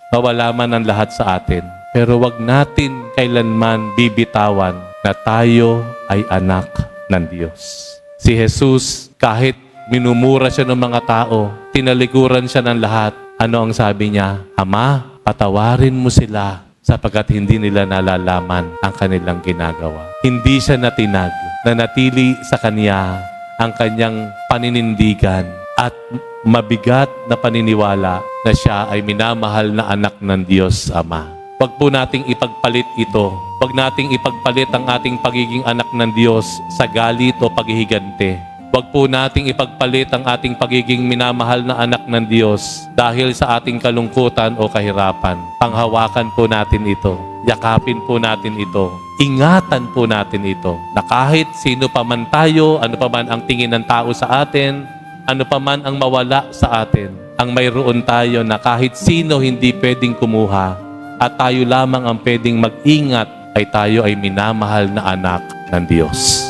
mawala man ang lahat sa atin. Pero wag natin kailanman bibitawan na tayo ay anak ng Diyos. Si Jesus, kahit minumura siya ng mga tao, tinalikuran siya ng lahat, ano ang sabi niya? Ama, patawarin mo sila sapagkat hindi nila nalalaman ang kanilang ginagawa. Hindi siya natinag, nanatili sa kanya ang kanyang paninindigan at mabigat na paniniwala na siya ay minamahal na anak ng Diyos Ama. Huwag po nating ipagpalit ito. Huwag nating ipagpalit ang ating pagiging anak ng Diyos sa galit o paghihigante. Huwag po nating ipagpalit ang ating pagiging minamahal na anak ng Diyos dahil sa ating kalungkutan o kahirapan. Panghawakan po natin ito. Yakapin po natin ito. Ingatan po natin ito. Na kahit sino pa man tayo, ano pa man ang tingin ng tao sa atin, ano pa man ang mawala sa atin, ang mayroon tayo na kahit sino hindi pwedeng kumuha at tayo lamang ang pwedeng mag-ingat ay tayo ay minamahal na anak ng Diyos.